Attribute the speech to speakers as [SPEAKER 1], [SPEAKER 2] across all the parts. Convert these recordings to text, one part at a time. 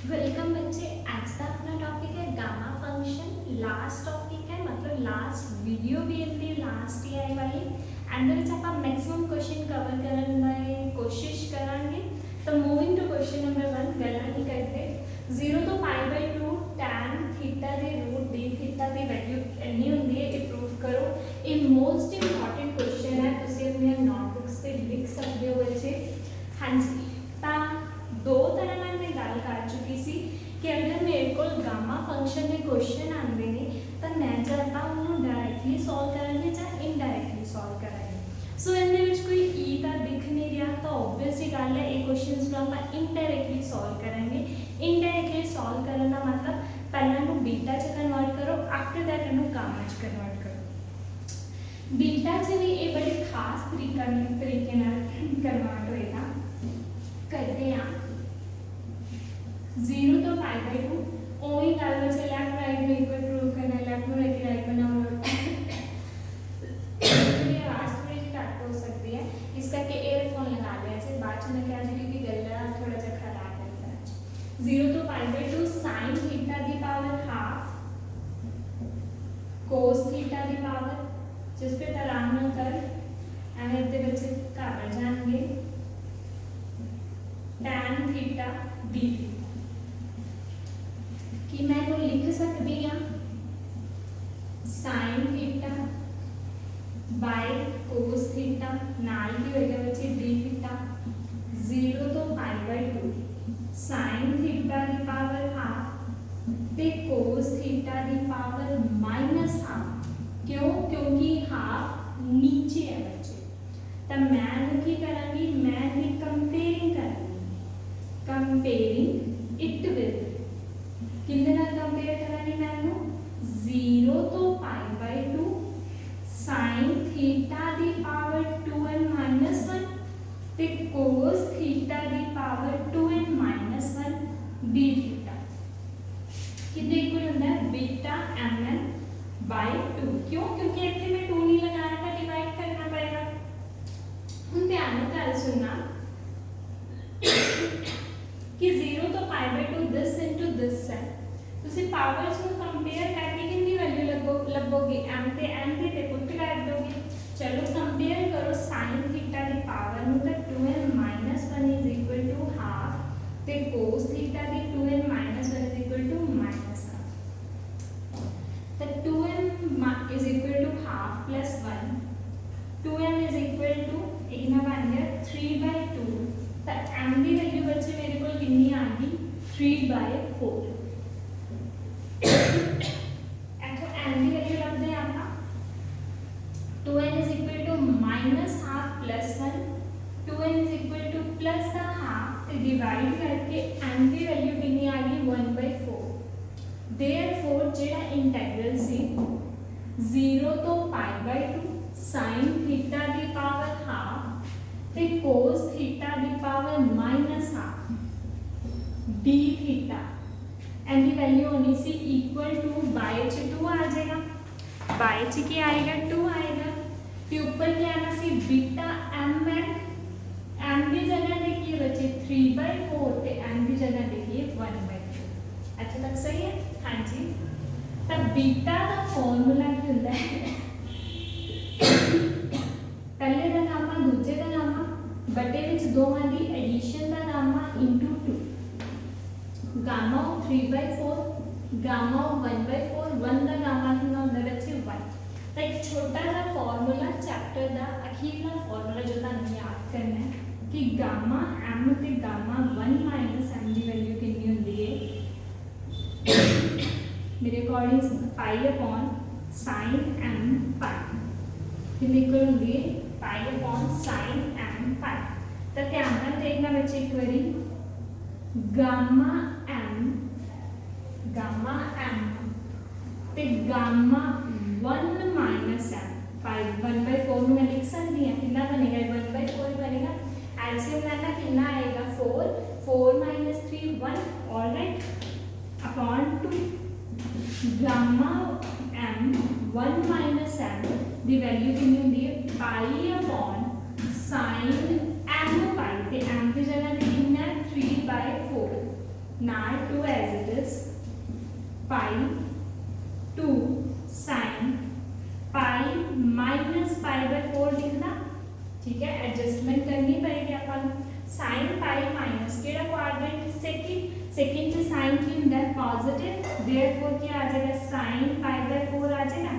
[SPEAKER 1] Welcome बच्चे। आज का अपना टॉपिक है गामा फंक्शन। लास्ट टॉपिक है, मतलब लास्ट वीडियो भी ਹੁੰਦੀ ਲਾਸਟ ਹੀ ਆਈ ਵਾਲੀ। ਇਹਦੇ ਵਿੱਚ ਆਪਾਂ ਮੈਕਸਿਮਮ ਕੁਐਸਚਨ ਕਵਰ ਕਰਨ ਦੀ ਕੋਸ਼ਿਸ਼ ਕਰਾਂਗੇ। ਤਾਂ ਮੂਵਿੰਗ ਟੂ ਕੁਐਸਚਨ ਨੰਬਰ 1, ਗੱਲਾਂ ਨਹੀਂ ਕਰਦੇ। 0 ਤੋਂ π/2 tan ਥੀਟਾ ਦੀ ਰੂਟ d ਥੀਟਾ ਦੀ ਵੈਲਿਊ ਇੰਨੀ ਹੁੰਦੀ ਹੈ, ਇਹ ਪ੍ਰੂਫ ਕਰੋ। ਇਹ ਮੋਸਟ ਇੰਪੋਰਟੈਂਟ ਕੁਐਸਚਨ ਹੈ, ਤੁਸੀਂ ਆਪਣੀਆਂ ਨੋਟਬੁੱਕਸ ਤੇ ਲਿਖ ਸਕਦੇ ਹੋ ਬੱਚੇ। ਹਾਂਜੀ, ਤਾਂ दो तरह ਨਾਲ मैं गल कर चुकी सी कि अगर मेरे को गामा फंक्शन के क्वेश्चन आते हैं तो मैं चाहता उन्होंने डायरैक्टली सॉल्व करांगे या इनडायरैक्टली सॉल्व करांगे। सो इनदे विच कोई ई का दिख नहीं रहा, तो ऑब्वियस ही गल है ये क्वेश्चंस को आप इनडायरैक्टली सॉल्व करांगे। इनडायरैक्टली सॉल्व करने का मतलब पहले इन्हू बीटा च कन्वर्ट करो, आफ्टर दैट इन्हू गामा च कन्वर्ट करो। बीटा च भी ये बड़े खास तरीके नाल कन्वर्ट होएगा। करते हैं 0 तो π/2 ओही गल बचे लेफ्ट राइट में इक्वल प्रूव करना, लेफ्ट में लेके राइट बनाओ। मेरी आवाज़ थोड़ी सी कट हो सकती है, इस करके एयरफोन लगा लिया है। बाद में क्या जी क्योंकि गला थोड़ा सा खराब है। 0 तो π/2 sin थीटा दी पावर हाफ cos थीटा दी पावर, जिस पे आराम ना कर एवं इतने बच्चे घबरा जाएंगे। tan थीटा d कि मैं को लिख सकती हाँ sin theta by cos theta नाल की होएगा बच्चे d थीटा। 0 तो π/2 sin थीटा की पावर हाफ ते cos थीटा की पावर -हाफ। क्यों? क्योंकि हाफ नीचे है बच्चे। तो मैं की करांगी, मैं भी कंपेयरिंग करांगी। कंपेयरिंग इट विद किंदे नाल कंपेयर करांगी मैनू 0 तो π/2 sin थीटा दी पावर 2n-1 ते cos थीटा दी पावर 2n-1 d थीटा कितने इक्वल होता है बीटा mn/2। क्यों? क्योंकि इतने में 2 नहीं लगाना था, डिवाइड करना पड़ेगा। हम ध्यान में गल सुनना कि 0 तो π/2 दिस इनटू दिस है। तुसी पावर्स को कंपेयर करके कितनी वैल्यू लभोगे, m ते n ते पुट कर दोगे। चलो कंपेयर करो sin थीटा की पावर नु तो 2n-1 is equal to half ते cos थीटा की 2n-1 is equal to -half. तो 2n is equal to half plus 1, 2n is equal to एक ना बन गया 3/2। तो m की वैल्यू बच्चे मेरे को कितनी आ गई 3/4। एथो m की वैल्यू लगते हैं आपका 2n is equal to -half plus 1, 2n is equal to plus the half ते डिवाइड करके m की वैल्यू कितनी आ गई 1/4। देयरफॉर जेड़ा इंटीग्रल सी 0 तो π/2 sin थीटा की पावर हाफ ते cos थीटा की power -half d theta and the value होनी सी इक्वल टू बाय च 2 आ जाएगा। बाय च क्या आएगा 2 आएगा। ते ऊपर क्या आना सी बीटा mn, m की जगह देखिए बच्चे 3/4 ते m की जगह देखिए 1/4। अच्छा तक सही है? हाँ जी। तब बीटा का फॉर्मूला क्या होता है पहले का गामा दूजे का गामा बटे विच दोवां दी एडिशन का गामा इंटू 2। गामा 3/4 गामा 1/4, 1 का गामा कितना होता है बच्चे 1। तो एक छोटा सा फॉर्मूला चैप्टर का अखीरला फॉर्मूला जो तुहानू याद करना है कि गामा m ते गामा 1 - m की वैल्यू कितनी होती है मेरे अकॉर्डिंग π/sin m π कितनी इक्वल होती है π/sin m π। तो ध्यान नाल देखना बच्चे एक बारी गामा m ते गामा 1 - m पाई 1/4 में लिख सकती हैं। कितना बनेगा 1/4 बनेगा। एलसीएम लेना कितना आएगा 4, 4 - 3 1, alright, upon 2 gamma m 1 - m दी वैल्यू कितनी होती है π/sin m π ते m की जगह कितना 3/4 now 2 as it is pi 2 sin pi minus pi by 4 लिखना, ठीक है, एडजस्टमेंट करनी पड़ेगी अपन। sin pi माइनस केड़ा क्वाड्रेंट सेकंड से sin की ਹੁੰਦਾ पॉजिटिव, देयरफॉर क्या आ जाएगा sin pi by 4 आ जाएगा।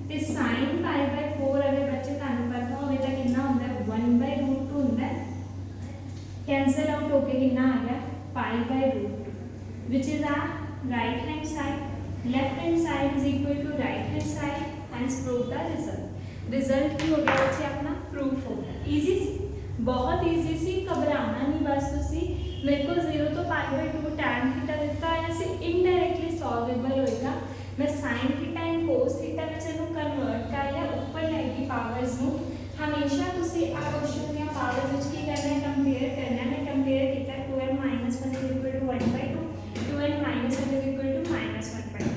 [SPEAKER 1] ਤੇ sin pi by 4 अगर बच्चे ਤੁਹਾਨੂੰ पता होवे ਤਾਂ कितना ਹੁੰਦਾ 1/√2 ਹੁੰਦਾ, कैंसिल आउट होके कितना आ गया pi by √2, which is our right hand side, left hand side is equal to right hand side, hence prove the result की हो गया बच्चे अपना प्रूफ हो गया। इजी सी, बहुत इजी सी, घबराना नहीं बस तुसी। मेरे को 0 तो पाई बाय 2 tan थीटा दिता है, ऐसे इनडायरेक्टली सॉल्वेबल होएगा। मैं sin theta and cos theta में चलो कन्वर्ट कर लिया, ऊपर लाएगी पावर्स नु। हमेशा तुसी आ क्वेश्चन दी पावर्स विच की करना है कंपेयर करना है। मैं कंपेयर किया 2n - 1 is equal to 1/2, 2n - 1 is equal to -1/2।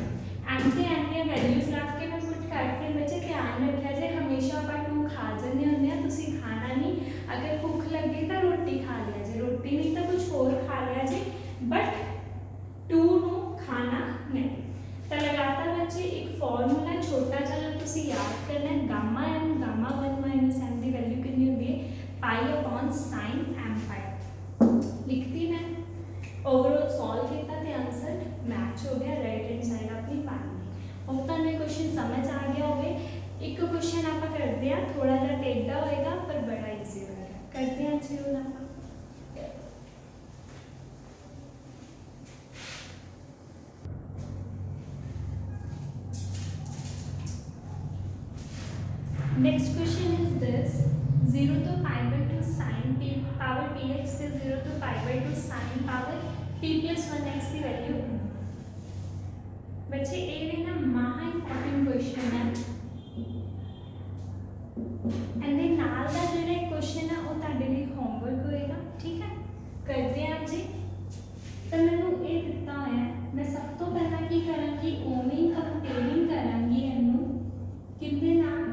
[SPEAKER 1] Anti anti values रख के मैं पुट करके बच्चे ध्यान रखा जाए, हमेशा आप 2 खा जन्ने होंगे, तुसी खाना नहीं। अगर भूख लगे तो रोटी खा लिया जे, रोटी नहीं तो कुछ और खा लिया जे, बट 2 नु खाना नहीं। तो लगातार बच्चे एक फॉर्मूला छोटा सा तुसी याद करना है, gamma m gamma 1 minus m की वैल्यू कितनी होती है पाई अपॉन साइन m पाई। लिखती मैं ओवरऑल सॉल्व किया तो आंसर मैच हो गया, राइट हैंड साइड अपनी पाई। अब तो मैं क्वेश्चन समझ आ गया होवे। एक क्वेश्चन आप करते हैं, थोड़ा सा टेढ़ा होएगा पर बड़ा इजी होएगा, करते हैं अच्छे होना। Next question is this, 0 to pi by 2 sin p power px से 0 to pi by 2 sin power p plus 1x की वैल्यू। बच्चे ये भी ना महा इंपॉर्टेंट क्वेश्चन है, एंड दे नाल दा जेड़ा क्वेश्चन है वो ਤੁਹਾਡੇ ਲਈ होमवर्क होएगा, ठीक है। करते हैं जी। तो मैंने ये दिता है, मैं सब तो पहला की करांगी ओਵੇਂ ही कंपेयरिंग करांगी ਇਹਨੂੰ किंदे नाल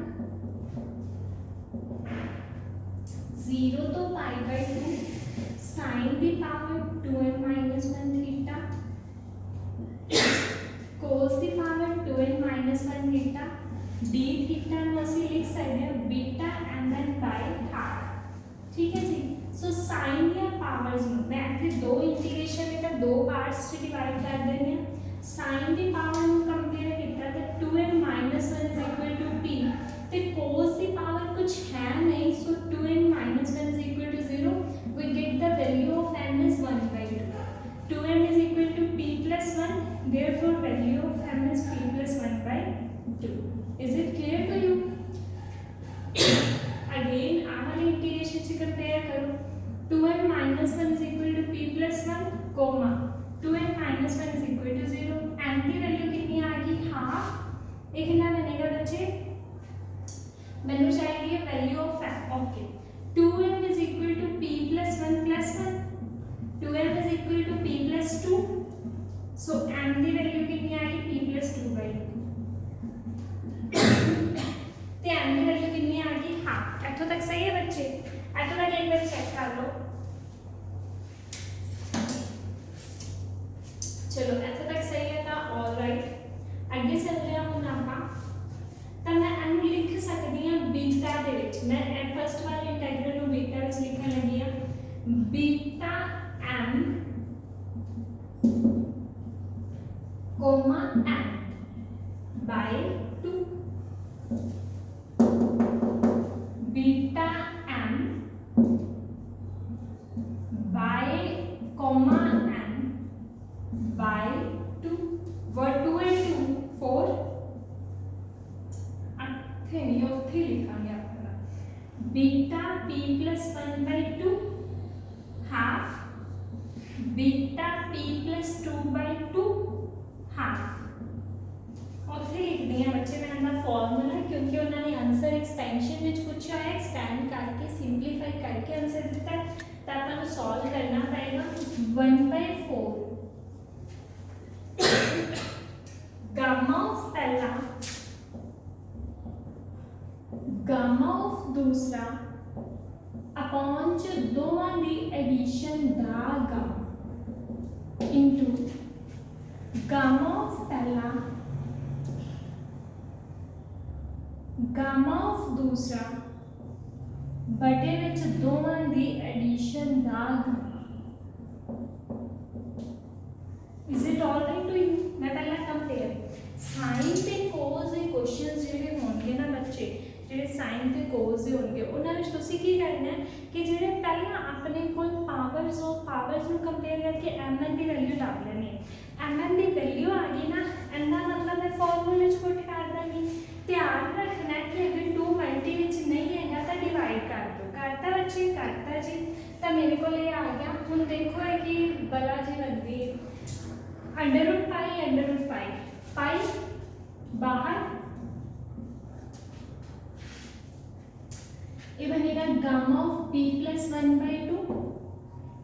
[SPEAKER 1] 0 to pi by 2 sin the power 2n minus 1 theta cos the power 2n minus 1 theta d theta ਨੂੰ ਅਸੀਂ ਲਿਖ ਸਕਦੇ ਹਾਂ बीटा mn by half, ठीक है जी। सो sin या पावर्स ਨੂੰ मैं ਇੱਥੇ ਦੋ ਇੰਟੀਗ੍ਰੇਸ਼ਨ में ਤਾਂ ਦੋ ਪਾਰਟਸ ਚ ਡਿਵਾਈਡ ਕਰ ਦਿੰਦੇ ਹਾਂ। sin ਦੀ ਪਾਵਰ ਨੂੰ ਕੰਪੇਅਰ ਕੀਤਾ ਤਾਂ 2n minus 1 is equal to p, ਤੇ cos ਦੀ ਪਾਵਰ ਕੁਝ ਹੈ ਨਹੀਂ, ਸੋ 2n minus 1 is equal to 0, we get the value of m is 1/2, 2n is equal to p plus 1, therefore value of m is p plus 1/2। is it clear to you? again आमले integration से compare करो, 2n minus 1 is equal to p plus 1 comma 2n minus 1 is equal to 0, m की value कितनी आ गई half. एक ना बनेगा बच्चे, मैंने चाहिए value of m, okay 2m is equal to p plus 1 plus 1, 2m is equal to p plus 2, so m की वैल्यू कितनी आ गई p plus 2/2, तो m की वैल्यू कितनी आ गई हाफ। इथों तक सही है बच्चे? इथों तक एक बार चेक कर लो, चलो इथों तक सही है तो ऑलराइट। अगे चल रहे हैं हम ਆਪਾਂ ਤਾਂ मैं ਇਹਨੂੰ लिख सकती हाँ बीटा ਦੇ ਵਿੱਚ। मैं फर्स्ट वाले इंटीग्रल ਨੂੰ बीटा ਵਿੱਚ ਲਿਖਣ ਲੱਗੀ ਹਾਂ, beta m m by 2, beta m by m by 2, what 2 and 2 4, ਉੱਥੇ ਲਿਖਾਂਗੇ ਆਪਣਾ beta p plus 1/2 half beta p plus 2/2 half। ਉੱਥੇ ਲਿਖਦੇ ਆ ਬੱਚੇ ਮੈਂ ਇਹਦਾ ਫਾਰਮੂਲਾ, ਕਿਉਂਕਿ ਉਹਨਾਂ ਨੇ ਆਨਸਰ ਐਕਸਪੈਂਸ਼ਨ ਵਿੱਚ ਪੁੱਛਿਆ ਹੈ, ਐਕਸਪੈਂਡ ਕਰਕੇ ਸਿੰਪਲੀਫਾਈ ਕਰਕੇ ਆਨਸਰ ਦਿੱਤਾ, ਤਾਂ ਆਪਾਂ ਨੂੰ ਸੋਲਵ ਕਰਨਾ ਪਏਗਾ 1/4 गामा ऑफ पहला गामा ऑफ दूसरा अपॉन च दोवां दी एडिशन दा गामा इंटू गामा ऑफ पहला गामा ऑफ दूसरा बटे विच दोवां दी एडिशन दा gamma. Is it all right to you? मैं पहला कंपेयर साइन ते कोस दे क्वेश्चंस जिहड़े होणगे ना बच्चे, जिहड़े साइन ते कोस दे होणगे उन्हां विच तुसीं की करना है कि जिहड़े पहला अपने कोल पावर्स हो पावर्स नूं कंपेयर करके mn दी वैल्यू ला लेनी है। mn दी वैल्यू आ गई ना, इहदा मतलब मैं फॉर्मूले च पुट कर दांगी। ध्यान रखना है कि अगर 2 मल्टी विच नहीं हैगा तो डिवाइड कर दो। करता बच्चे? करता जी। तो मेरे को ये आ गया। हुण देखो है कि बला जी बनती है अंडर रूट पाई पाई बाहर, ये बनेगा गामा ऑफ p प्लस 1/2।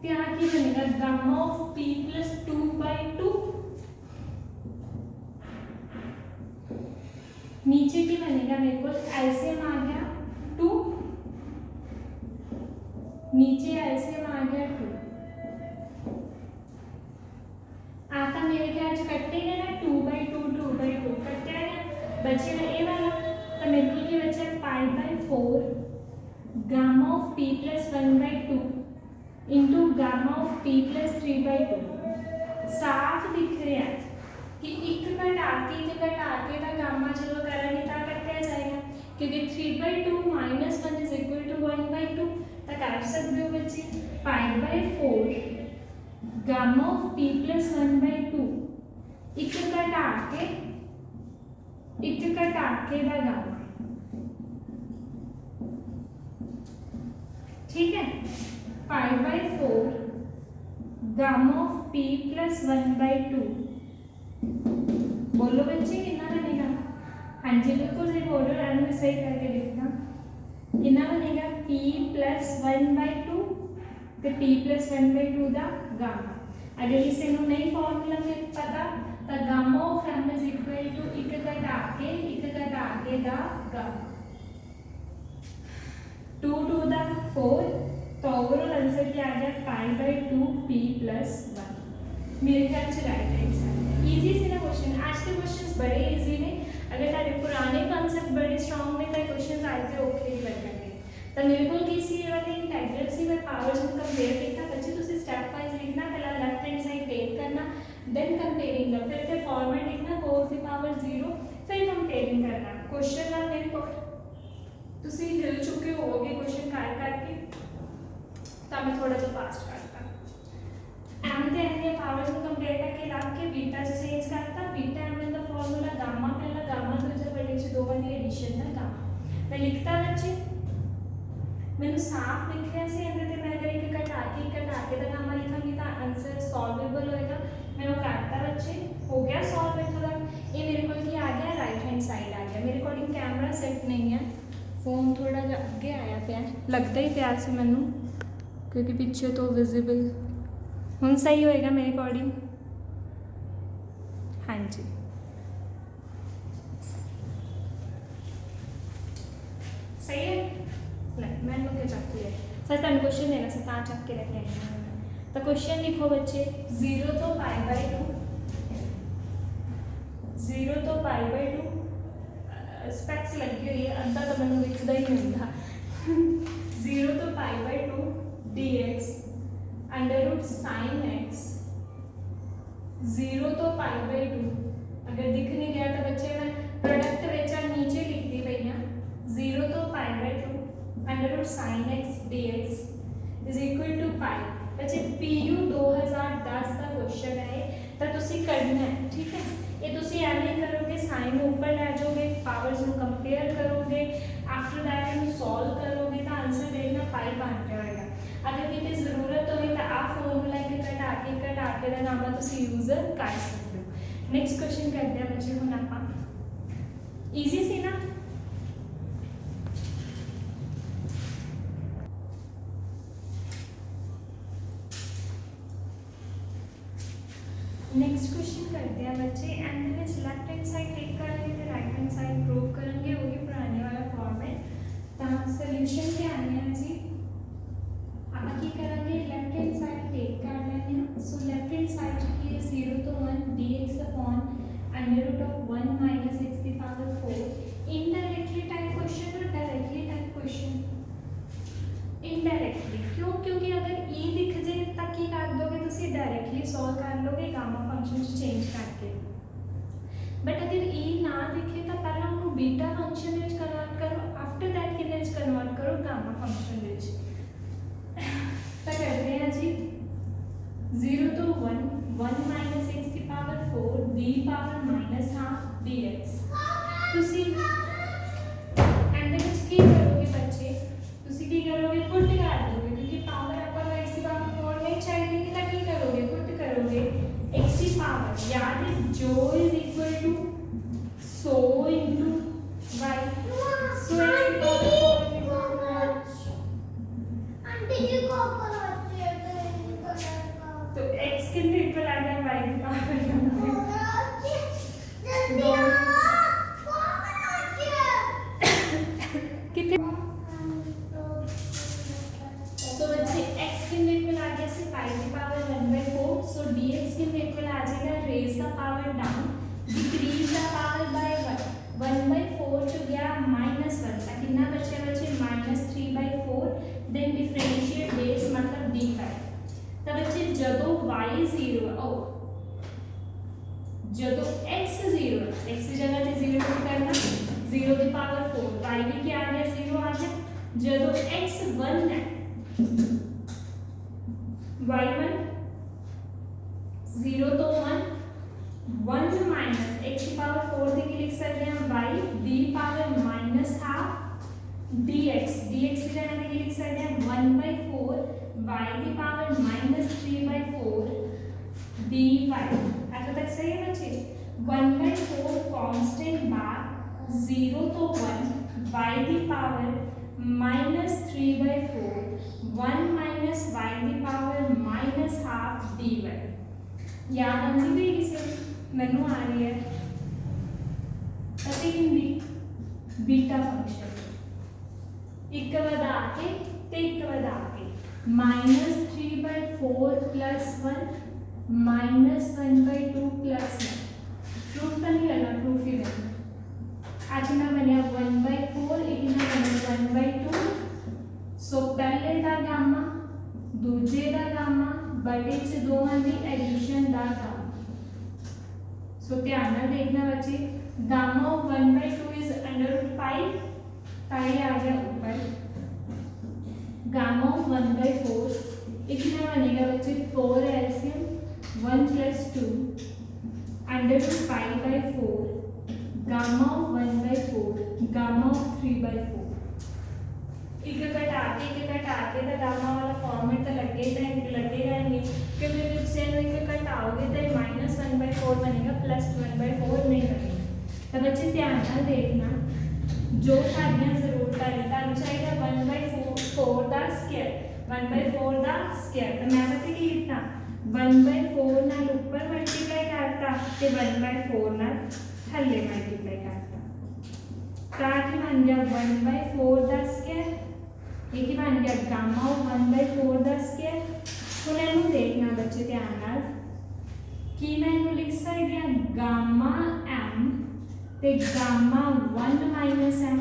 [SPEAKER 1] क्या की बनेगा गामा ऑफ p प्लस 2/2। नीचे की बनेगा मेरे को एलसीएम आ गया 2, नीचे एलसीएम आ गया 2। आता मेरे ख्याल से कटेगा ना 2/2 कटेगा, बचेगा ये वाला। तो मेरे को क्या बचा π/4 gamma of p plus 1/2 into gamma of p plus 3/2। साफ दिख रहा है कि एक घटा के का गामा चलो करेंगे तो कटिया जाएगा, क्योंकि 3/2 माइनस 1 इज इक्वल टू 1/2। तो कर सकते हो बच्चे π/4 गामा ऑफ p प्लस 1/2 एक घटा के दा गामा। ठीक है, π/4 गामा ऑफ p प्लस 1/2। बोलो बच्चे कितना बनेगा? हाँ जी बिल्कुल सही बोल रहे हो, एंड में सही करके लिखना। कितना बनेगा p प्लस 1/2 तो p प्लस 1/2 दा गामा। अगर इसे नहीं फॉर्मूला में पता तो gamma of m is equal to एक घटा के दा गामा। 2 दा 4, तो ओवरऑल आंसर क्या आ गया π/2 p प्लस 1। मेरे ख्याल से राइट आंसर। इजी से ना क्वेश्चन, आज के क्वेश्चंस बड़े इजी ने। अगर तारे पुराने कॉन्सेप्ट बड़े स्ट्रांग ने तो क्वेश्चंस आज से ओके ही लगेंगे। तो मेरे को किसी वाले इंटीग्रल सी मैं पावर्स को कंपेयर किया। बच्चे तुसी स्टेप वाइज लिखना, पहला लेफ्ट हैंड साइड टेक करना, देन कंपेयरिंग द, फिर फॉर्मेट लिखना cos की पावर 0, फिर कंपेयरिंग करना। क्वेश्चन ना मेरे को तुसी हिल चुके होगे क्वेश्चन कर करके, तो मैं थोड़ा सा फास्ट करता। m ਤੇ n ਦੀਆਂ ਪਾਵਰਸ ਨੂੰ ਕੰਪੇਅਰ ਕਰਕੇ ਲਾ ਕੇ बीटा से चेंज करता। बीटा m ਦਾ ਫਾਰਮੂਲਾ गामा पहला गामा दूसरा बड़े से दोवां ਦੀ एडिशन ਦਾ गामा। मैं लिखता बच्चे मैंने साफ लिख रहा से अंदर ते मैं अगर एक घटा के ਦਾ गामा लिखांगी तो आंसर सॉल्वेबल होएगा। मैं वो करता बच्चे, हो गया सॉल्व। इतना तक ये मेरे को क्या आ गया, राइट हैंड साइड आ गया। मेरे अकॉर्डिंग कैमरा सेट नहीं है, फोन थोड़ा जा अगे आया पिया, लगता ही प्यार से मैनू क्योंकि पीछे तो विजिबल हुण सही होएगा मेरे अकॉर्डिंग। हाँ जी सही है। मैं लोग चक लिया सर, तुम क्वेश्चन देना से कहाँ चक के रखे हैं। तो क्वेश्चन लिखो बच्चे 0 तो π/2 स्पेक्स लगी हुई है, अद्धा तो मैं लिखता ही नहीं था। 0 तो π/2 dx under root sine x 0 तो π/2। अगर दिख नहीं गया तो बच्चे मैं प्रोडक्ट बेचा नीचे लिख दी भैया 0 तो π/2 under root sine x dx is equal to pi. बच्चे PU 2010 का क्वेश्चन है तो तुसी करना है। ठीक है, ये तुसी ऐसे करोगे, साइन ऊपर ले जाओगे, पावर्स को कंपेयर करोगे, आफ्टर दैट इनू सॉल्व करोगे तो आंसर देखना पाई बन जाएगा। अगर कितनी जरूरत होगी तो आप फॉर्मूला के घटा के दा गामा तुसी यूज कर सकते हो। नेक्स्ट क्वेश्चन करते हैं बच्चे हुण आपां। ईजी सी ना। नेक्स्ट क्वेश्चन करते हैं बच्चे, and left hand side take करेंगे तो राइट हैंड साइड प्रूव करेंगे, वही पुराने वाला फॉर्मेट। तो सोल्यूशन क्या आने हैं जी, आप की करेंगे लेफ्ट हैंड साइड टेक कर लेंगे। सो लेफ्ट हैंड साइड की बट अगर ई ना दिखे तो पहला उन्होंने बीटा फंक्शन में कन्वर्ट करो, आफ्टर दैट कि कन्वर्ट करो गामा फंक्शन में। तो करते हैं जी 0 to 1 1 minus x की power 4 d power minus half dx। तुसी एंड दे विच की करोगे बच्चे, तुसी की करोगे पुट कर दोगे, क्योंकि पावर अपन को x की पावर 4 नहीं चाहिए कि ना की करोगे पुट करोगे x की पावर, याद है जो is equal to 100 into y, so x की पावर 4
[SPEAKER 2] आंटी जी को
[SPEAKER 1] तो x के इक्वल आ गया y की पावर कितने। तो बच्चे x के इक्वल आ गया से y की पावर 1/4, सो dx के इक्वल आ जाएगा raise the power down decrease the power by 1 1/4 जो गया -1 तक कितना बचे -3/4, देन डिफरेंशिएट बेस मतलब d5। तब बच्चे जदों y 0 जदों x 0 x की जगह पे 0 पुट करना 0 की पावर 4 y भी क्या आ गया 0 आ गया। जदों x 1 है y1 0 तो 1 माइनस x की पावर 4 दी की लिख सकते हैं y d power -half dx dx की जगह पे लिख सकते हैं 1/4 y की पावर -3/4 dy। ऐसा तक सही है बच्चे। 1/4 कांस्टेंट बार 0 तो 1 y की पावर -3/4 1 माइनस y की पावर -हाफ dy। याद आती भी किसी मैनू आ रही है अति हिंदी बीटा फंक्शन एक वधा के ते एक वधा के -3/4 + 1 -1/2 + 1 प्रूफ तो नहीं करना, प्रूफ ही करना। आज ना बने 1/4 एक ना बने 1/2, सो पहले दा गामा दूजे दा गामा बड़े च दोवां दी एडिशन दा गामा। सो ध्यान नाल देखना बच्चे, गामा ऑफ 1/2 इज √π, पाई आ गया ऊपर। गामा ऑफ 1/4 एक ना बनेगा बच्चे 4 LCM 1 + 2 √π/4 gamma of 1/4 gamma of 3/4। एक घटा के तो गामा वाला फॉर्मेट तो लगेगा ही नहीं, क्योंकि इससे एक घटाओगे तो -1/4 बनेगा +1/4 नहीं बनेगा। तो बच्चे ध्यान नाल देखना जो सारियां जरूरत है तुहानू चाहिए 1/4 दा स्क्वायर 1/4 दा स्क्वायर। तो मैं पता की कितना 1/4 नाल ऊपर मल्टीप्लाई करता ते 1/4 नाल थल्ले मल्टीप्लाई करता, ताकि बन गया 1/4 दा स्क्वायर। एक ही बन गया गामा ऑफ 1/4 दा स्क्वायर। हुण इहनूं देखना बच्चे ध्यान नाल कि मैं इहनूं लिख सकदी हां गामा m ते गामा 1 - m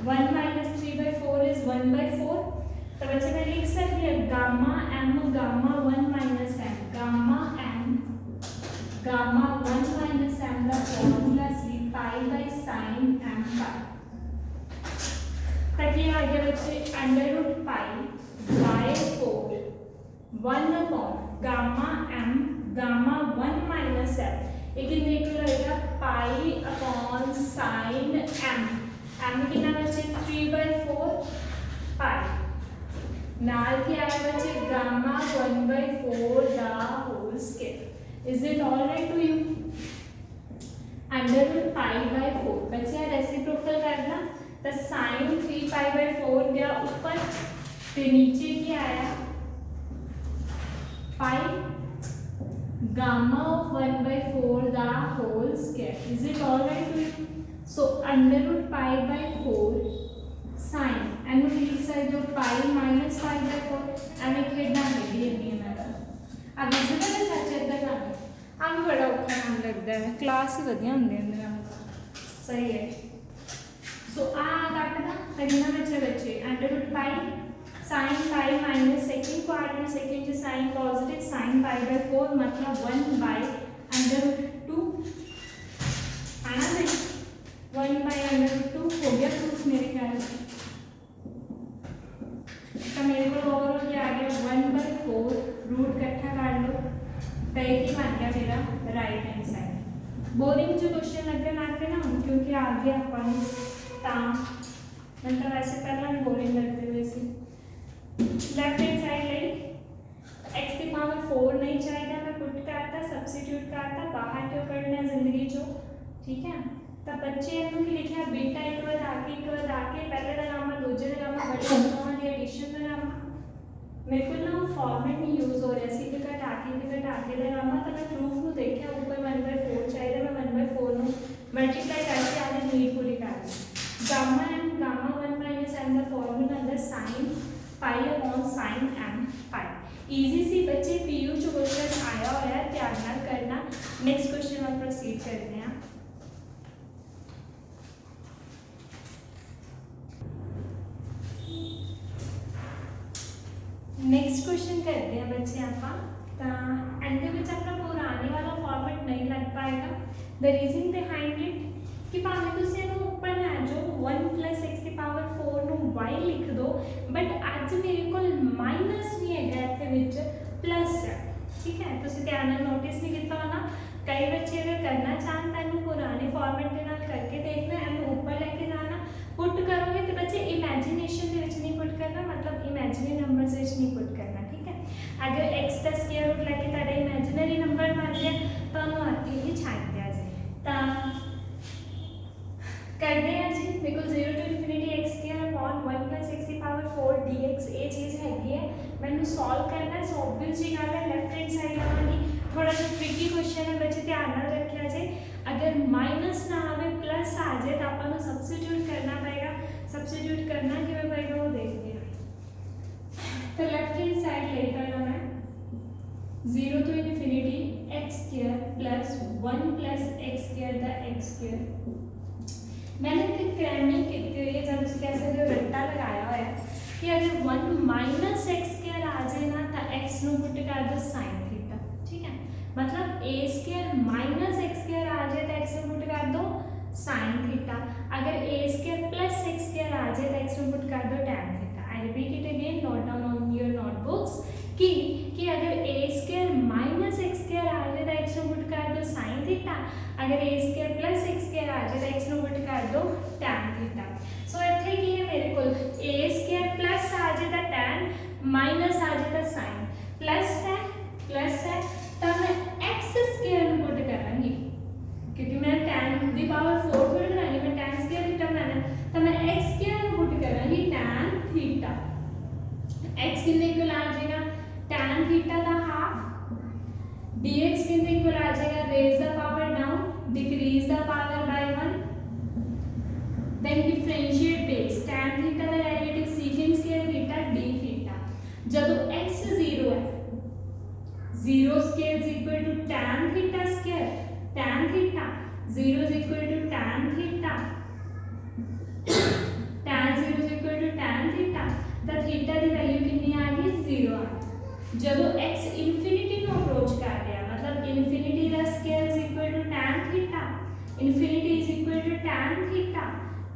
[SPEAKER 1] 1 - 3/4 इज 1/4। तो बच्चे मैं लिख सकती हूँ gamma m gamma 1 - m gamma m gamma 1 - m का फॉर्मूला सी π/sin m π। ताकि आगे बच्चे √π/4 1 गामा m गामा 1 - m एक रहेगा π/sin m। m कितना बच्चे 3/4 π नाल के आए बच्चे गामा 1/4 दा whole square. Is it all right to you? √π/4 बच्चे रेसिप्रोकल करना तो sin 3π/4 गया ऊपर ते नीचे क्या आया पाई गामा ऑफ 1/4 दा whole square. Is it all right to you? So √π/4 sin and लिख सकते हो π - π/4 एवं खेडना खेडी जाती है मैं अब विजिबल है सच इधर का हम बड़ा औखा नाम लगता है क्लास ही वधिया होंगे सही है। सो आ काटना करना बच्चे √π sin π minus second quadrant second जो साइन पॉजिटिव sin π/4 मतलब 1/√2 तो ये बन गया मेरा राइट हैंड साइड। बोरिंग जो क्वेश्चन लगन लग पे ना हम क्योंकि आ गया अपन मतलब वैसे पहला बोरिंग लगते हुए सी लेफ्ट हैंड साइड ले x की पावर 4 नहीं चाहिए मैं पुट करता सब्स्टिट्यूट करता बाहर क्यों करना जिंदगी जो ठीक है। तो बच्चे इन्हों की लिखा बीटा एक बार आके पहले का गामा दूसरे का गामा बड़े गामा की एडिशन का गामा मेरे को ना फॉर्मेट नहीं यूज हो रहा सी का आके का गामा तो मैं प्रूफ नु देखा ऊपर 1/4 चाहिए मैं 1/4 नु मल्टीप्लाई करके आगे नीड पूरी कर दी gamma and gamma 1 minus m the formula अंदर sin pi upon sin m pi easy see बच्चे पीयू जो क्वेश्चन आया हुआ है ध्यान नाल करना। नेक्स्ट क्वेश्चन हम प्रोसीड करते हैं। नेक्स्ट क्वेश्चन करते हैं बच्चे आप एंड अपना पुराने वाला फॉर्मेट नहीं लग पाएगा। द रीजन बिहाइंड इट कि भावें तुसीं इहनूं उपर लै जाओ 1 + x की पावर 4 नु y लिख दो बट अज मेरे को माइनस नहीं है इत्थे विच प्लस है ठीक है। तुसीं ध्यान नाल नोटिस नहीं किया होना कई बच्चे अगर करना चाहन तो इहनूं पुराने फॉर्मेट के नाल करके देखना इहनूं ऊपर लेके जाना पुट करोगे तो बच्चे इमेजिनेशन दे विच नहीं पुट करना मतलब इमेजिनरी नंबर्स विच नहीं पुट करना ठीक है। अगर x का स्क्वायर रूट लेके तुहाडा इमेजिनरी नंबर बन गया तो उन्होंने आती ही छाड़ दिया जाए तो करते हैं जी बिल्कुल 0 to infinity x square upon 1 + x की पावर 4 dx ये चीज़ हैगी है मैंने सॉल्व करना है। सो ऑब्वियस जी गल है लेफ्ट हैंड साइड आवांगी थोड़ा सा ट्रिकी क्वेश्चन है बच्चे ध्यान नाल रखिया जाए अगर माइनस ना आवे प्लस आ जाए तो आपको सब्स्टिट्यूट करना पड़ेगा। सब्स्टिट्यूट करना किवें पड़ेगा वो देखते हैं। तो लेफ्ट हैंड साइड ले करना मैं 0 to infinity x square plus 1 + x square the x square मैंने एक क्रैमिंग की हुई है जब उसके ऐसे जो रट्टा लगाया हुआ है कि अगर 1 माइनस एक्स स्क्वायर आ जाए ना तो x नु पुट कर दो sin थीटा ठीक है। मतलब a square minus x square आ जाए तो x नु पुट कर दो sin थीटा अगर a square plus x square आ जाए तो x नु पुट कर दो tan theta. I repeat it again note down on your notebooks कि अगर a square minus x square आ जाए तो x नु पुट कर दो sin थीटा अगर a square plus x square आ जाए तो x नु पुट कर दो tan थीटा। सो इत्थे की है मेरे को a स्क्वायर प्लस आ जाए तो tan माइनस आ जाए तो sin प्लस है तो मैं x स्क्वायर नु पुट करांगी क्योंकि मैं tan दी पावर 4 थोड़ी बनानी मैं tan स्क्वायर थीटा बनाना तो मैं x स्क्वायर नु पुट करांगी tan थीटा x कितने इक्वल आ जाएगा tan थीटा दा हाफ dx कितने इक्वल आ जाएगा raise the power down decrease the power by 1 then differentiate base tan theta the derivative secant square theta d theta जब x 0 है 0 square is equal to tan theta square tan theta 0 is equal to tan theta tan 0 is equal to tan theta the theta की value कितनी आ गई 0 आ जब x infinity नु approach कर रहा है मतलब infinity का square is equal to tan theta infinity is equal to tan theta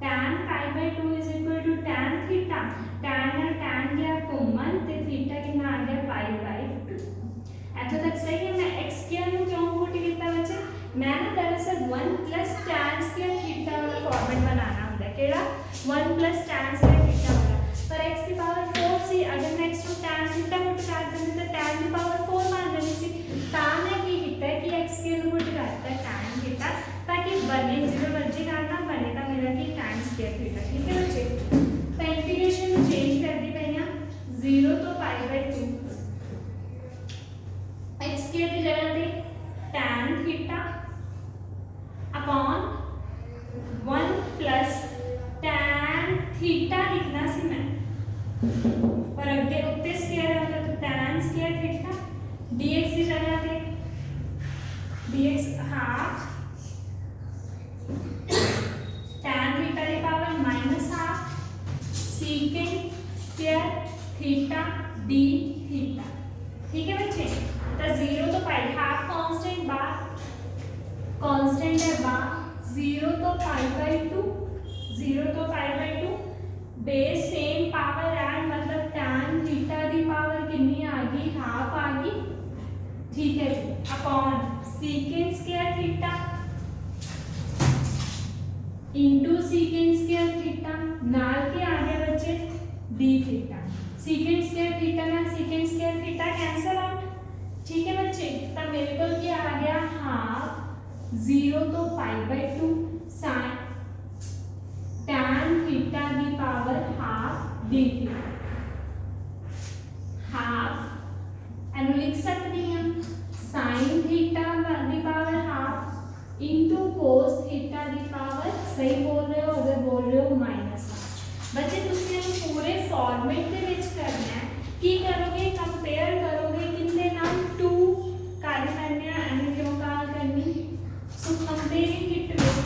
[SPEAKER 1] tan pi by 2 is equal to tan theta tan और tan गया कॉमन ते थीटा कितना आ गया pi by 2 ऐसा तक सही है। मैं x स्क्वायर नु क्यों पुट किया बच्चे मैं ना दरअसल 1 + tan स्क्वायर थीटा वाला फॉर्मेट बनाना होता है केड़ा 1 + tan स्क्वायर थीटा वाला पर x की पावर 4 सी अगर मैं x नु tan थीटा पुट कर दूं तो tan की पावर 4 मान लेनी सी ता मैं की किया कि x स्क्वायर नु पुट करता है tan थीटा ताकि बने जो मर्जी करना बनेगा मेरा कि tan स्क्वायर थीटा ठीक है बच्चे। तो इंटीग्रेशन चेंज कर दी पई 0 तो pi by 2 x स्क्वायर की जगह पे tan theta upon 1 + tan theta लिखना सी मैं और अगे उत्ते स्क्वायर होता तो tan स्क्वायर थीटा dx की जगह पे dx हाफ tan थीटा की power -half secant square theta d theta ठीक है बच्चे। तो 0 तो पाई हाफ कांस्टेंट बार कांस्टेंट है बार 0 तो पाई बाय 2 0 तो pi by 2 base same power add मतलब tan थीटा दी पावर कितनी आ गई हाफ आ गई ठीक है जी। Upon secant square theta into secant square theta नाल के आगे बचे d theta secant square theta ना secant square theta cancel out ठीक है बच्चे तब मेरे को क्या आ गया हाफ 0 तो π/2 sin tan थीटा दी power half d theta half एनु लिख सकती हैं sin थीटा दी power half into cos theta दी पावर सही बोल रहे हो अगर बोल रहे हो माइनस बच्चे तुसी ਇਹਨੂੰ पूरे फॉर्मेट ਦੇ ਵਿੱਚ करना है ਕੀ ਕਰੋਗੇ कंपेयर करोगे कितने नाल 2 कर करने एंड क्यों काल करनी सो कंपेयरिंग इट विद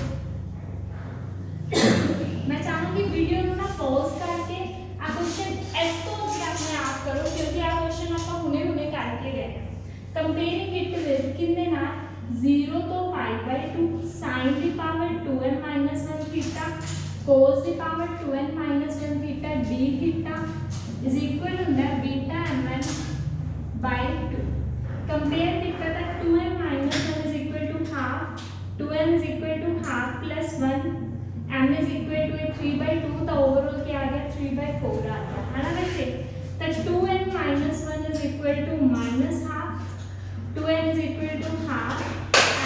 [SPEAKER 1] मैं चाहूंगी वीडियो ਨੂੰ ਨਾ पॉज करके आ क्वेश्चन ਇਸ ਤੋਂ भी अपने आप करो क्योंकि आ क्वेश्चन ਆਪਾਂ ਹੁਣੇ करके गए हैं कंपेयरिंग इट विद कितने नाल 0 तो π/2 sin की पावर 2n - 1 थीटा cos की power 2n - 1 theta d theta is equal to that beta mn by 2 compare कितना था 2n - 1 is equal to half 2n is equal to half plus 1 m is equal to 3/2 तो overall क्या आ गया 3/4 आ गया है ना बच्चे तो 2n - 1 is equal to minus half 2n is equal to half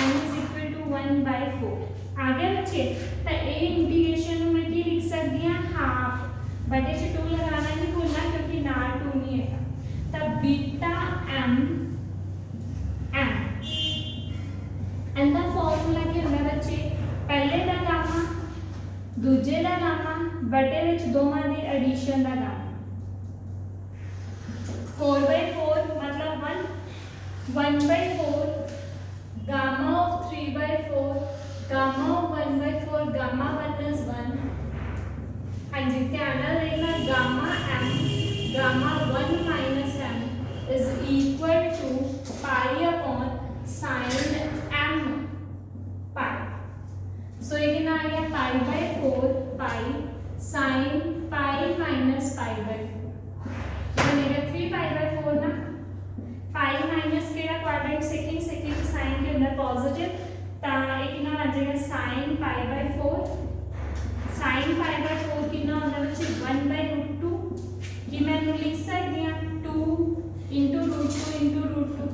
[SPEAKER 1] m is equal to 1/4 आ गया बच्चे तो ए इंटीग्रेशन में क्या लिख सकती हैं हाफ बटे से 2 लगाना नहीं भूलना क्योंकि नाल 2 नहीं है तब beta m and the formula क्या होगा बच्चे पहले दा गामा दूजे दा गामा बटे विच दोवां दी एडिशन दा गामा 4/4 मतलब 1/4 gamma of 3/4 gamma of 1/4 gamma 1 is 1 हाँ जी ध्यान रखना gamma m gamma 1 minus m is equal to pi upon sin m pi so ये कितना आ गया pi/4 pi sin pi minus pi/4 बनेगा 3 pi/4 ना pi minus केड़ा क्वाड्रेंट सेकंड sin के अंदर पॉजिटिव ता ये कितना आ जाएगा sin pi/4 sin pi/4 कितना होता है बच्चे 1/√2 कि मैं लिख सकती हूँ 2 into √2 into √2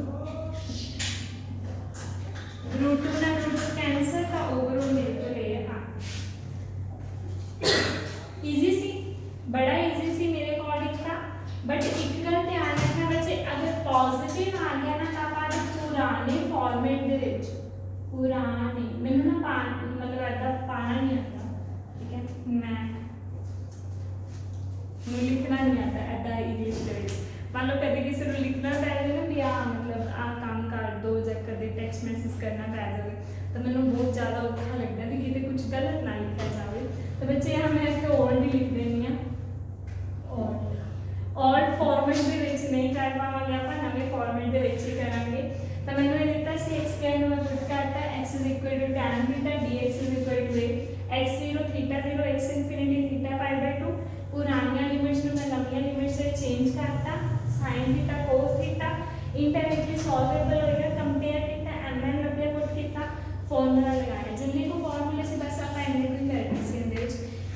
[SPEAKER 1] √2 ना √2 कैंसिल का ओवरऑल मेरे को ले हाँ इजी सी बड़ा इजी सी मेरे अकॉर्डिंग था बट एक गल ध्यान रखना बच्चे अगर पॉजिटिव आ गया ना तो आप पुराने फॉर्मेट दे विच पुराने मैनू ना मतलब ऐसा पाना नहीं आता ठीक है मैं लिखना नहीं आता ऐसा इंग्लिश के मान लो कभी किसी को लिखना पै जाए ना भी मतलब आ काम कर दो या कभी टेक्स्ट मैसेज करना पै जाए तो मैंने बहुत ज़्यादा औखा लगता है कि कुछ गलत ना लिखा जाए तो बच्चे यहाँ मैं इसको ओल्ड ही लिख देनी है ओल्ड फॉर्मेट के नहीं कर पावे आप नवे फॉर्मेट के ही करेंगे तो मैंने ये दिता सी एक्स स्क्वायर में पुट करता x is equal to tan theta dx is equal to x0 theta 0 x infinity theta pi/2 पुरानी लिमिट्स में नवी लिमिट्स से चेंज करता sin theta cos theta indirectly solvable होएगा कंपेयर कितना mn रुपया पुट कितना फार्मूला लगाया जल्दी को फार्मूले से बस आप एंड भी करना इसके अंदर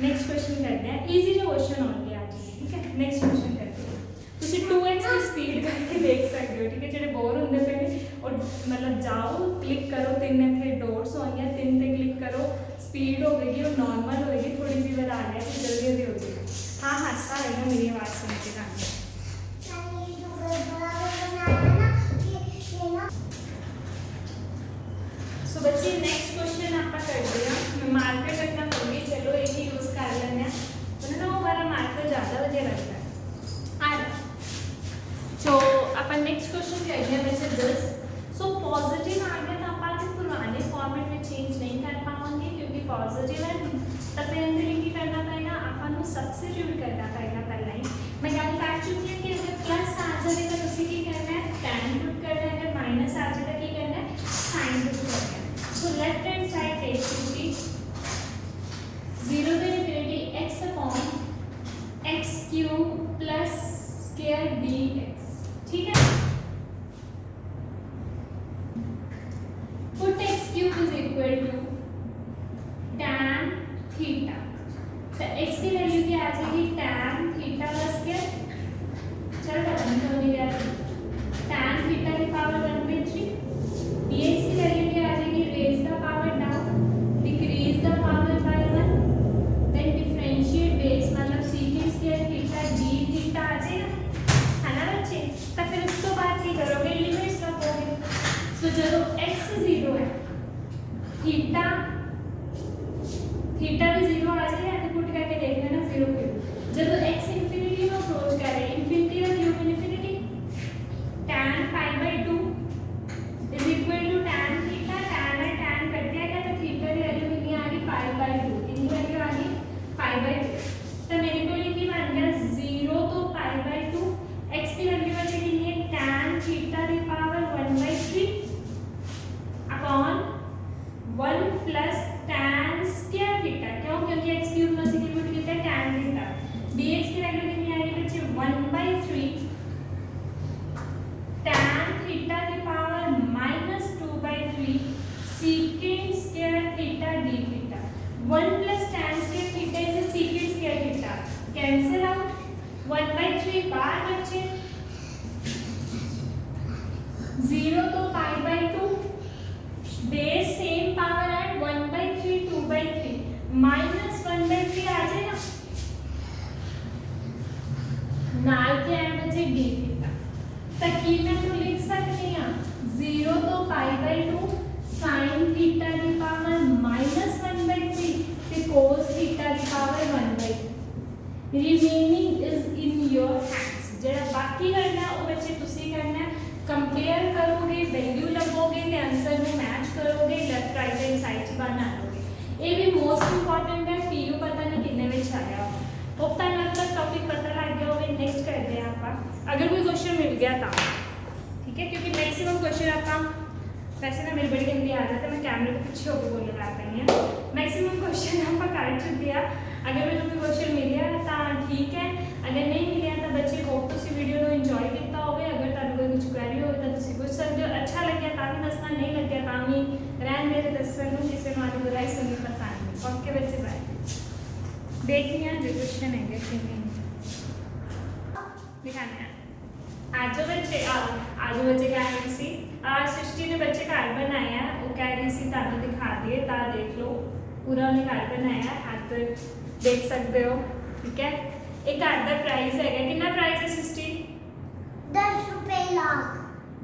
[SPEAKER 1] नेक्स्ट क्वेश्चन करते हैं इजी जो क्वेश्चन होंगे आज ठीक है नेक्स्ट क्वेश्चन करते हैं ਤੁਸੀਂ 2x की स्पीड करके देख सकते हो ठीक है जेडे बोर होंगे पे और मतलब जाओ क्लिक करो तीन इतने डॉट्स होंगे तीन पे क्लिक करो स्पीड होगी और नॉर्मल होगी थोड़ी सी बढ़ा लिया तो जल्दी जल्दी हो जाएगा हाँ हादसा आएगा मेरी आवाज़ सुन के गाने सो बच्चे नेक्स्ट क्वेश्चन आप करते हैं मैं मार्कर करना पड़ेगी चलो एक ही यूज़ कर लेने तो ना हमारा मार्कर ज़्यादा वजह लगता है तो अपन नेक्स्ट क्वेश्चन करते हैं वैसे 10 सो पॉजिटिव आ गया तो आप पुराने फॉर्मेट में चेंज नहीं कर पाएंगे क्योंकि पॉजिटिव है तो फिर अंदर ही करना पड़ेगा अपन सब्सिट्यूट करना पड़ेगा पहले ही मैं गल कर चुकी हूँ कि अगर प्लस आ जाए तो उसी की करना है tan पुट करना है अगर माइनस आ जाए तो की करना है साइन पुट करना है so left hand side take to be 0 to infinity x upon x cube plus square dx ठीक है इक्वल टू tan थीटा। तो x की वैल्यू क्या आ जाएगी tan थीटा का स्क्वायर, चल पता नहीं क्यों नहीं गया, tan थीटा की पावर 1/3। dx की वैल्यू क्या आ जाएगी raise the power down decrease the power by 1, then differentiate base मतलब secant square theta d theta आ जाएगा, है ना बच्चे। तो फिर उसको बाद की करोगे लिमिट्स रखोगे। तो जब x 0 है थीटा थीटा भी 0 आ जाएगा, तो पुट करके देख लेना 0 क्यों। जब x इंफिनिटी में अप्रोच कर रहे हैं, इंफिनिटी और cube infinity, tan π/2 is equal to tan theta, tan और tan कट जाएगा तो थीटा की वैल्यू कितनी आ गई π/2, कितनी वैल्यू आ गई π/2। तो मेरे को ये बन गया 0 तो π/2, x की वैल्यू बचेगी ये tan थीटा की power 1/3 upon 1 plus tan square theta, क्यों क्योंकि x क्यूब में से क्यूब कितना है tan थीटा। dx की वैल्यू कितनी आएगी बच्चे 1/3 tan थीटा की power -2/3 secant square theta d theta. 1 plus tan square theta is secant square theta, cancel out 1/3 बार बच्चे 0 तो π/2 बेस सेम पावर है 1/3 2/3 -1/3 आ जाएगा, नाल के है बच्चे d थीटा। तकी मैं तो लिख सकती हूं 0 तो π/2 sin थीटा की पावर -1/3 ते cos थीटा की power 1/3। Remaining is in your hands, जेड़ा बाकी करना वो बच्चे तुसी करना, कंपेयर करोगे वैल्यू लगोगे ते आंसर में मैच करोगे, लेफ्ट राइट हैंड साइड बना लोगे। ये भी मोस्ट इंपॉर्टेंट है, पीयू पता नहीं कितने में आया होप तक मतलब टॉपिक पता लग गया होगा। नेक्स्ट करते हैं आप अगर कोई क्वेश्चन मिल गया था, ठीक है, क्योंकि मैक्सिमम क्वेश्चन आपका वैसे ना मेरी बड़ी गंदी आदत है, मैं कैमरे के पीछे होकर बोलने लग रही है। मैक्सिमम क्वेश्चन आप कर चुके हैं, अगर मैं कोई क्वेश्चन मिल गया तो ठीक है, अगर नहीं मिले तो बच्चे होप तुम वीडियो को इंजॉय किया होगा। अगर तुम कोई कुछ क्वेरी हो तो तुम पूछ सकते हो, अच्छा लगे तो भी दसना, नहीं लगे तो भी रहन दे दसन, किसी को बुराई सुननी पसंद नहीं। ओके बच्चे बाय, देखते हैं जो क्वेश्चन है दिखाने हैं। आज बच्चे कह रही सी सृष्टि ने बच्चे घर बनाया, वो कह रही सी तुम दिखा दिए, ता देख लो पूरा उन्हें घर बनाया, हाथ देख सकते हो, ठीक है। एक घर का प्राइस है, कितना प्राइस है सृष्टि
[SPEAKER 2] 10 रुपए लाख,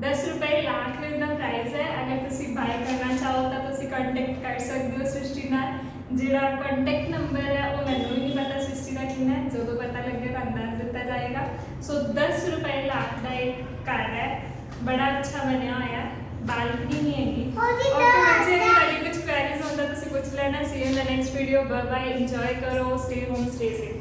[SPEAKER 1] 10 रुपए लाख का प्राइस है। अगर तुम बाय करना चाहो तो तुम कॉन्टैक्ट कर सकते हो सृष्टि नाल, जिहड़ा कॉन्टैक्ट नंबर है वो मैनूं भी नहीं पता सृष्टि का कितना है, जो पता लगे तो अंदाज दिता जाएगा। सो 10 रुपए लाख का एक घर है, बड़ा अच्छा बनया होया, बालकनी नहीं हैगी। ओके बच्चे अगर कुछ क्वेरीज होता तो पूछ लेना। See you in the next video, bye bye, enjoy करो, स्टे होम स्टे सेफ।